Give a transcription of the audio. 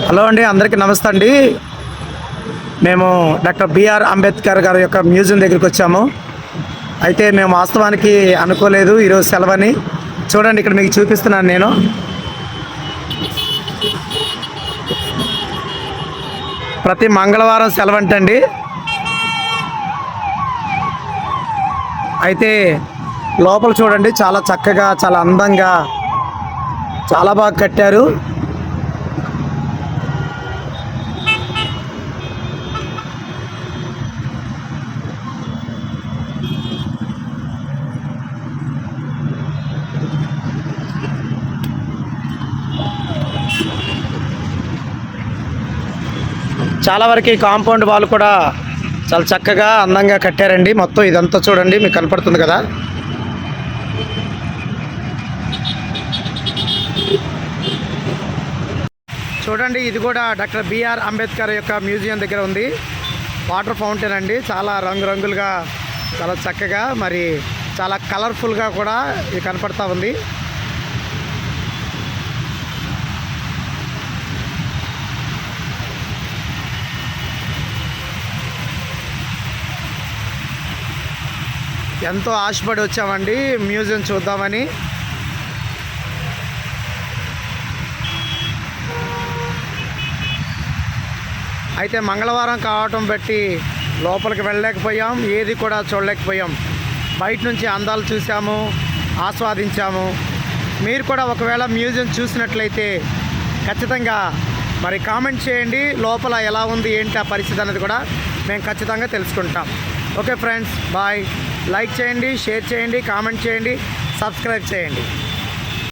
Hello అండి, అందరికీ నమస్తే అండి. మేము డాక్టర్ బిఆర్ అంబేద్కర్ గారి యొక్క మ్యూజియం దగ్గరికి వచ్చాము. అయితే మేము వాస్తవానికి అనుకోలేదు ఈరోజు సెలవని. చూడండి, ఇక్కడ మీకు చూపిస్తున్నాను నేను. ప్రతి మంగళవారం సెలవంటండి. అయితే లోపల చూడండి, చాలా చక్కగా, చాలా అందంగా, చాలా బాగా కట్టారు. చాలా వరకు ఈ కాంపౌండ్ వాళ్ళు కూడా చాలా చక్కగా అందంగా కట్టారండి. మొత్తం ఇదంతా చూడండి, మీకు కనపడుతుంది కదా. చూడండి, ఇది కూడా డాక్టర్ బిఆర్ అంబేద్కర్ యొక్క మ్యూజియం దగ్గర ఉంది. వాటర్ ఫౌంటైన్ అండి, చాలా రంగురంగులుగా, చాలా చక్కగా, మరి చాలా కలర్ఫుల్గా కూడా ఇది కనపడతా ఉంది. ఎంతో ఆశపడి వచ్చామండి మ్యూజియం చూద్దామని. అయితే మంగళవారం కావటం బట్టి లోపలికి వెళ్ళలేకపోయాం, ఏది కూడా చూడలేకపోయాం. బయట నుంచి అందాలు చూసాము, ఆస్వాదించాము. మీరు కూడా ఒకవేళ మ్యూజియం చూసినట్లయితే ఖచ్చితంగా మరి కామెంట్ చేయండి. లోపల ఎలా ఉంది, ఏంటి ఆ పరిస్థితి అనేది కూడా మేము ఖచ్చితంగా తెలుసుకుంటాం. Okay friends, bye. లైక్ చేయండి, షేర్ చేయండి, కామెంట్ చేయండి, సబ్స్క్రైబ్ చేయండి.